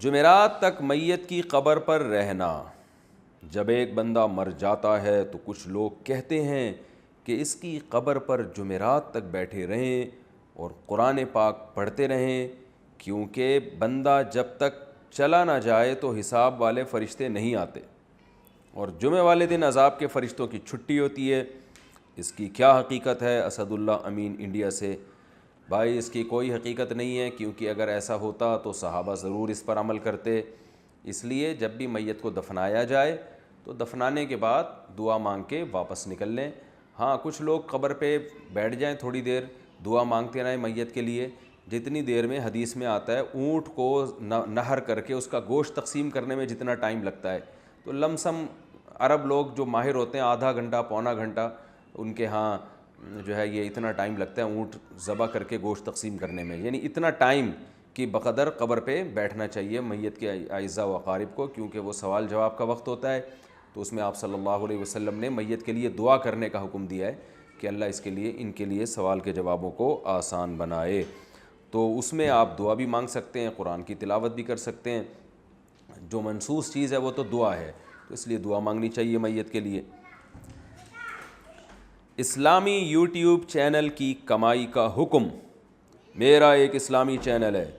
جمعرات تک میت کی قبر پر رہنا۔ جب ایک بندہ مر جاتا ہے تو کچھ لوگ کہتے ہیں کہ اس کی قبر پر جمعرات تک بیٹھے رہیں اور قرآن پاک پڑھتے رہیں، کیونکہ بندہ جب تک چلا نہ جائے تو حساب والے فرشتے نہیں آتے اور جمعہ والے دن عذاب کے فرشتوں کی چھٹی ہوتی ہے۔ اس کی کیا حقیقت ہے؟ اسد اللہ امین انڈیا سے۔ بھائی اس کی کوئی حقیقت نہیں ہے، کیونکہ اگر ایسا ہوتا تو صحابہ ضرور اس پر عمل کرتے۔ اس لیے جب بھی میت کو دفنایا جائے تو دفنانے کے بعد دعا مانگ کے واپس نکل لیں۔ ہاں کچھ لوگ قبر پہ بیٹھ جائیں، تھوڑی دیر دعا مانگتے رہیں میت کے لیے، جتنی دیر میں حدیث میں آتا ہے اونٹ کو نہر کر کے اس کا گوشت تقسیم کرنے میں جتنا ٹائم لگتا ہے، تو لم سم عرب لوگ جو ماہر ہوتے ہیں آدھا گھنٹہ پونا گھنٹہ ان کے ہاں جو ہے یہ اتنا ٹائم لگتا ہے اونٹ ذبح کر کے گوشت تقسیم کرنے میں، یعنی اتنا ٹائم کی بقدر قبر پہ بیٹھنا چاہیے میت کے اعزاء و اقارب کو، کیونکہ وہ سوال جواب کا وقت ہوتا ہے۔ تو اس میں آپ صلی اللہ علیہ وسلم نے میت کے لیے دعا کرنے کا حکم دیا ہے کہ اللہ اس کے لیے ان کے لیے سوال کے جوابوں کو آسان بنائے۔ تو اس میں آپ دعا بھی مانگ سکتے ہیں، قرآن کی تلاوت بھی کر سکتے ہیں۔ جو منسوس چیز ہے وہ تو دعا ہے، تو اس لیے دعا مانگنی چاہیے میت کے لیے۔ اسلامی یوٹیوب چینل کی کمائی کا حکم۔ میرا ایک اسلامی چینل ہے،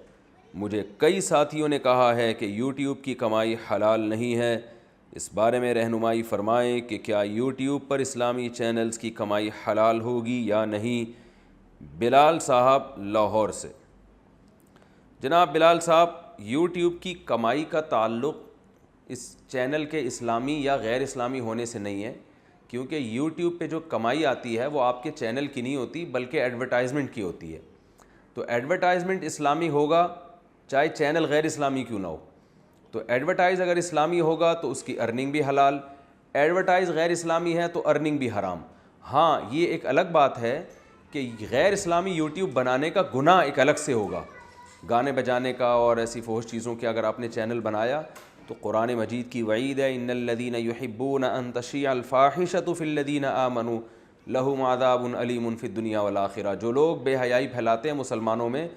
مجھے کئی ساتھیوں نے کہا ہے کہ یوٹیوب کی کمائی حلال نہیں ہے، اس بارے میں رہنمائی فرمائیں کہ کیا یوٹیوب پر اسلامی چینلز کی کمائی حلال ہوگی یا نہیں۔ بلال صاحب لاہور سے۔ جناب بلال صاحب، یوٹیوب کی کمائی کا تعلق اس چینل کے اسلامی یا غیر اسلامی ہونے سے نہیں ہے، کیونکہ یوٹیوب پہ جو کمائی آتی ہے وہ آپ کے چینل کی نہیں ہوتی بلکہ ایڈورٹائزمنٹ کی ہوتی ہے۔ تو ایڈورٹائزمنٹ اسلامی ہوگا چاہے چینل غیر اسلامی کیوں نہ ہو، تو ایڈورٹائز اگر اسلامی ہوگا تو اس کی ارننگ بھی حلال، ایڈورٹائز غیر اسلامی ہے تو ارننگ بھی حرام۔ ہاں یہ ایک الگ بات ہے کہ غیر اسلامی یوٹیوب بنانے کا گناہ ایک الگ سے ہوگا، گانے بجانے کا اور ایسی فحش چیزوں کے اگر آپ نے چینل بنایا تو قرآن مجید کی وعید ہے، ان الذین یحبون ان تشیع الفاحشۃ فی الذین آمنوا لہم عذاب علیم فی الدنیا والآخرہ۔ جو لوگ بے حیائی پھیلاتے ہیں مسلمانوں میں،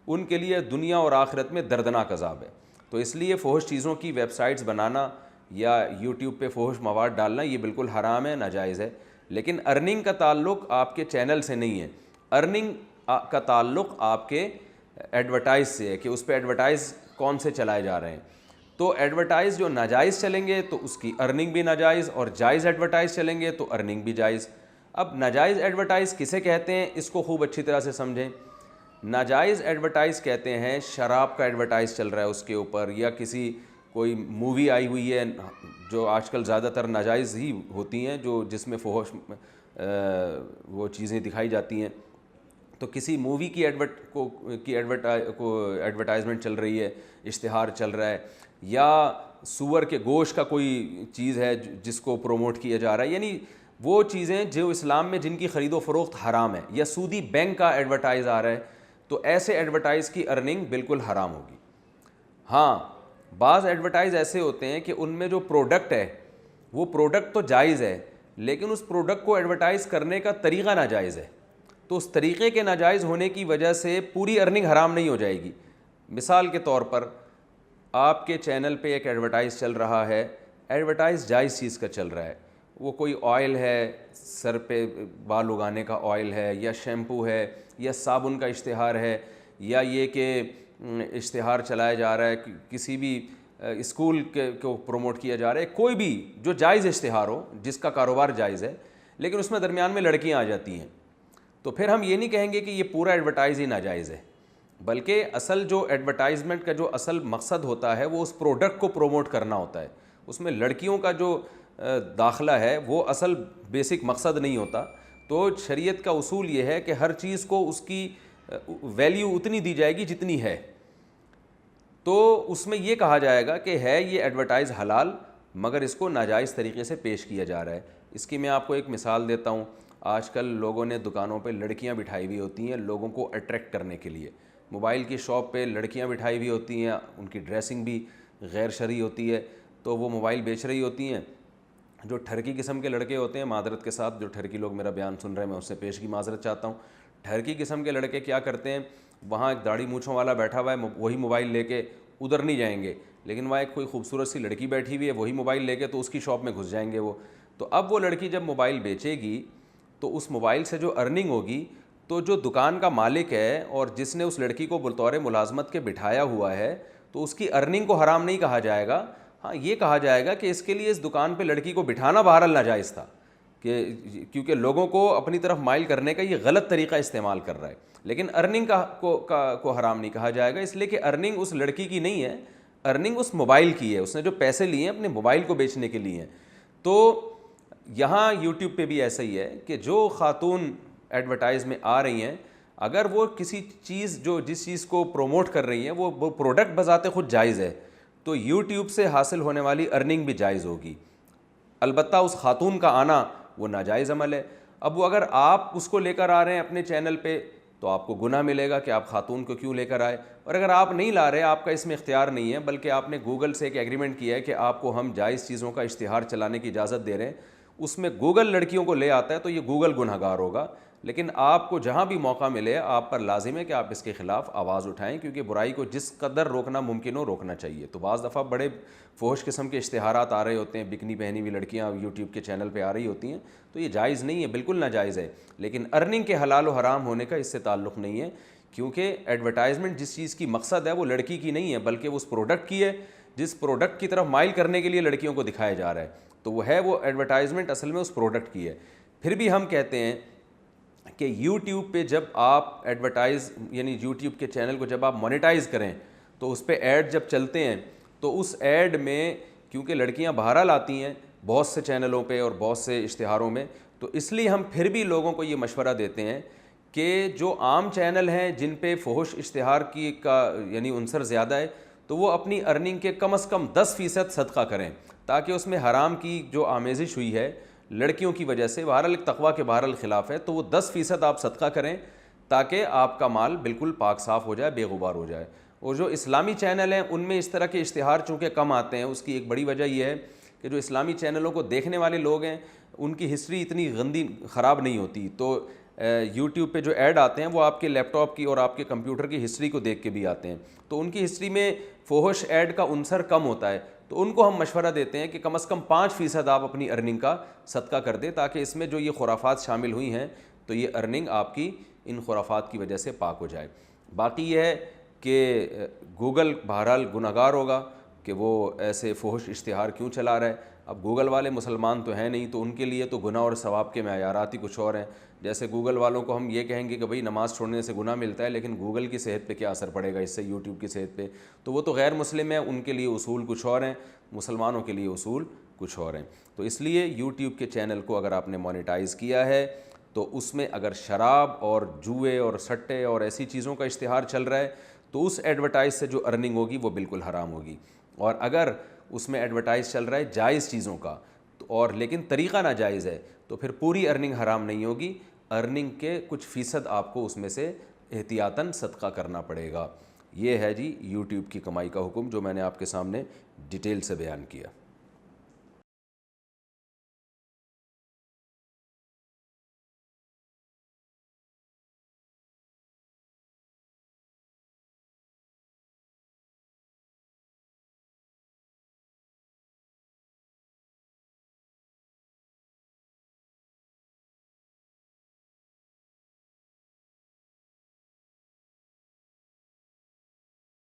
ان کے لیے دنیا اور آخرت میں دردناک عذاب ہے۔ تو اس لیے فحش چیزوں کی ویب سائٹس بنانا یا یوٹیوب پہ فحش مواد ڈالنا یہ بالکل حرام ہے، ناجائز ہے۔ لیکن ارننگ کا تعلق آپ کے چینل سے نہیں ہے، ارننگ کا تعلق آپ کے ایڈورٹائز سے ہے کہ اس پہ ایڈورٹائز کون سے چلائے جا رہے ہیں۔ تو ایڈورٹائز جو ناجائز چلیں گے تو اس کی ارننگ بھی ناجائز، اور جائز ایڈورٹائز چلیں گے تو ارننگ بھی جائز۔ اب ناجائز ایڈورٹائز کسے کہتے ہیں اس کو خوب اچھی طرح سے سمجھیں۔ ناجائز ایڈورٹائز کہتے ہیں شراب کا ایڈورٹائز چل رہا ہے اس کے اوپر، یا کسی کوئی مووی آئی ہوئی ہے جو آج کل زیادہ تر ناجائز ہی ہوتی ہیں، جو جس میں فحش وہ چیزیں دکھائی جاتی ہیں، تو کسی مووی کی ایڈورٹائزمنٹ چل رہی ہے، اشتہار چل رہا ہے، یا سور کے گوشت کا کوئی چیز ہے جس کو پروموٹ کیا جا رہا ہے، یعنی وہ چیزیں جو اسلام میں جن کی خرید و فروخت حرام ہے، یا سودی بینک کا ایڈورٹائز آ رہا ہے، تو ایسے ایڈورٹائز کی ارننگ بالکل حرام ہوگی۔ ہاں بعض ایڈورٹائز ایسے ہوتے ہیں کہ ان میں جو پروڈکٹ ہے وہ پروڈکٹ تو جائز ہے، لیکن اس پروڈکٹ کو ایڈورٹائز کرنے کا طریقہ ناجائز ہے، تو اس طریقے کے ناجائز ہونے کی وجہ سے پوری ارننگ حرام نہیں ہو جائے گی۔ مثال کے طور پر آپ کے چینل پہ ایک ایڈورٹائز چل رہا ہے، ایڈورٹائز جائز چیز کا چل رہا ہے، وہ کوئی آئل ہے، سر پہ بال اگانے کا آئل ہے، یا شیمپو ہے، یا صابن کا اشتہار ہے، یا یہ کہ اشتہار چلایا جا رہا ہے کسی بھی اسکول کو پروموٹ کیا جا رہا ہے، کوئی بھی جو جائز اشتہار ہو جس کا کاروبار جائز ہے، لیکن اس میں درمیان میں لڑکیاں آ جاتی ہیں، تو پھر ہم یہ نہیں کہیں گے کہ یہ پورا ایڈورٹائز ہی ناجائز ہے، بلکہ اصل جو ایڈورٹائزمنٹ کا جو اصل مقصد ہوتا ہے وہ اس پروڈکٹ کو پروموٹ کرنا ہوتا ہے، اس میں لڑکیوں کا جو داخلہ ہے وہ اصل بیسک مقصد نہیں ہوتا۔ تو شریعت کا اصول یہ ہے کہ ہر چیز کو اس کی ویلیو اتنی دی جائے گی جتنی ہے، تو اس میں یہ کہا جائے گا کہ ہے یہ ایڈورٹائز حلال، مگر اس کو ناجائز طریقے سے پیش کیا جا رہا ہے۔ اس کی میں آپ کو ایک مثال دیتا ہوں۔ آج کل لوگوں نے دکانوں پہ لڑکیاں بٹھائی ہوئی ہوتی ہیں لوگوں کو اٹریکٹ کرنے کے لیے، موبائل کی شاپ پہ لڑکیاں بٹھائی ہوئی ہوتی ہیں، ان کی ڈریسنگ بھی غیر شرعی ہوتی ہے، تو وہ موبائل بیچ رہی ہوتی ہیں۔ جو ٹھرکی قسم کے لڑکے ہوتے ہیں، معذرت کے ساتھ جو ٹھرکی لوگ میرا بیان سن رہے ہیں میں اس سے پیش کی معذرت چاہتا ہوں، ٹھرکی قسم کے لڑکے کیا کرتے ہیں، وہاں ایک داڑھی مونچھوں والا بیٹھا ہوا ہے، وہی موبائل لے کے ادھر نہیں جائیں گے، لیکن وہاں ایک کوئی خوبصورت سی لڑکی بیٹھی ہوئی ہے، وہی موبائل لے کے تو اس کی شاپ میں گھس جائیں گے وہ. تو اب وہ لڑکی جب موبائل بیچے گی تو اس موبائل سے جو ارننگ ہوگی، تو جو دکان کا مالک ہے اور جس نے اس لڑکی کو بطور ملازمت کے بٹھایا ہوا ہے، تو اس کی ارننگ کو حرام نہیں کہا جائے گا. ہاں یہ کہا جائے گا کہ اس کے لیے اس دکان پہ لڑکی کو بٹھانا بہرحال ناجائز تھا، کہ کیونکہ لوگوں کو اپنی طرف مائل کرنے کا یہ غلط طریقہ استعمال کر رہا ہے. لیکن ارننگ کو حرام نہیں کہا جائے گا، اس لیے کہ ارننگ اس لڑکی کی نہیں ہے، ارننگ اس موبائل کی ہے. اس نے جو پیسے لیے ہیں اپنے موبائل کو بیچنے کے لیے ہیں. تو یہاں یوٹیوب پہ بھی ایسا ہی ہے کہ جو خاتون ایڈورٹائز میں آ رہی ہیں، اگر وہ کسی چیز جس چیز کو پروموٹ کر رہی ہیں وہ پروڈکٹ بذات خود جائز ہے، تو یوٹیوب سے حاصل ہونے والی ارننگ بھی جائز ہوگی. البتہ اس خاتون کا آنا وہ ناجائز عمل ہے. اب وہ اگر آپ اس کو لے کر آ رہے ہیں اپنے چینل پہ تو آپ کو گناہ ملے گا کہ آپ خاتون کو کیوں لے کر آئے. اور اگر آپ نہیں لا رہے، آپ کا اس میں اختیار نہیں ہے، بلکہ آپ نے گوگل سے ایک ایگریمنٹ کیا ہے کہ آپ کو ہم جائز چیزوں کا اشتہار چلانے کی اجازت دے رہے ہیں، اس میں گوگل لڑکیوں کو لے آتا ہے تو یہ گوگل گنہگار ہوگا. لیکن آپ کو جہاں بھی موقع ملے آپ پر لازم ہے کہ آپ اس کے خلاف آواز اٹھائیں، کیونکہ برائی کو جس قدر روکنا ممکن ہو روکنا چاہیے. تو بعض دفعہ بڑے فحش قسم کے اشتہارات آ رہے ہوتے ہیں، بکنی پہنی ہوئی لڑکیاں یوٹیوب کے چینل پہ آ رہی ہوتی ہیں، تو یہ جائز نہیں ہے، بالکل ناجائز ہے. لیکن ارننگ کے حلال و حرام ہونے کا اس سے تعلق نہیں ہے، کیونکہ ایڈورٹائزمنٹ جس چیز کی مقصد ہے وہ لڑکی کی نہیں ہے، بلکہ اس پروڈکٹ کی ہے جس پروڈکٹ کی طرف مائل کرنے کے لیے لڑکیوں کو دکھایا جا رہا ہے. تو وہ ایڈورٹائزمنٹ اصل میں اس پروڈکٹ کی ہے. پھر بھی ہم کہتے ہیں کہ یوٹیوب پہ جب آپ ایڈورٹائز یعنی یوٹیوب کے چینل کو جب آپ مونیٹائز کریں تو اس پہ ایڈ جب چلتے ہیں تو اس ایڈ میں، کیونکہ لڑکیاں بہرحال آتی ہیں بہت سے چینلوں پہ اور بہت سے اشتہاروں میں، تو اس لیے ہم پھر بھی لوگوں کو یہ مشورہ دیتے ہیں کہ جو عام چینل ہیں جن پہ فحش اشتہار کا یعنی عنصر زیادہ ہے، تو وہ اپنی ارننگ کے کم از کم 10% صدقہ کریں، تاکہ اس میں حرام کی جو آمیزش ہوئی ہے لڑکیوں کی وجہ سے، بہرحال ایک تقویٰ کے بہرحال خلاف ہے، تو وہ 10% آپ صدقہ کریں تاکہ آپ کا مال بالکل پاک صاف ہو جائے، بے غبار ہو جائے. اور جو اسلامی چینل ہیں ان میں اس طرح کے اشتہار چونکہ کم آتے ہیں، اس کی ایک بڑی وجہ یہ ہے کہ جو اسلامی چینلوں کو دیکھنے والے لوگ ہیں ان کی ہسٹری اتنی گندی خراب نہیں ہوتی. تو یوٹیوب پہ جو ایڈ آتے ہیں وہ آپ کے لیپ ٹاپ کی اور آپ کے کمپیوٹر کی ہسٹری کو دیکھ کے بھی آتے ہیں، تو ان کی ہسٹری میں فحش ایڈ کا عنصر کم ہوتا ہے. تو ان کو ہم مشورہ دیتے ہیں کہ کم از کم 5% آپ اپنی ارننگ کا صدقہ کر دیں، تاکہ اس میں جو یہ خرافات شامل ہوئی ہیں تو یہ ارننگ آپ کی ان خرافات کی وجہ سے پاک ہو جائے. باقی یہ ہے کہ گوگل بہرحال گنہگار ہوگا کہ وہ ایسے فحش اشتہار کیوں چلا رہا ہے. اب گوگل والے مسلمان تو ہیں نہیں، تو ان کے لیے تو گناہ اور ثواب کے معیارات ہی کچھ اور ہیں. جیسے گوگل والوں کو ہم یہ کہیں گے کہ بھئی نماز چھوڑنے سے گناہ ملتا ہے، لیکن گوگل کی صحت پہ کیا اثر پڑے گا اس سے، یوٹیوب کی صحت پہ؟ تو وہ تو غیر مسلم ہیں، ان کے لیے اصول کچھ اور ہیں، مسلمانوں کے لیے اصول کچھ اور ہیں. تو اس لیے یوٹیوب کے چینل کو اگر آپ نے مونیٹائز کیا ہے تو اس میں اگر شراب اور جوئے اور سٹے اور ایسی چیزوں کا اشتہار چل رہا ہے تو اس ایڈورٹائز سے جو ارننگ ہوگی وہ بالکل حرام ہوگی. اور اگر اس میں ایڈورٹائز چل رہا ہے جائز چیزوں کا اور لیکن طریقہ ناجائز ہے تو پھر پوری ارننگ حرام نہیں ہوگی، ارننگ کے کچھ فیصد آپ کو اس میں سے احتیاطاً صدقہ کرنا پڑے گا. یہ ہے جی یوٹیوب کی کمائی کا حکم جو میں نے آپ کے سامنے ڈیٹیل سے بیان کیا.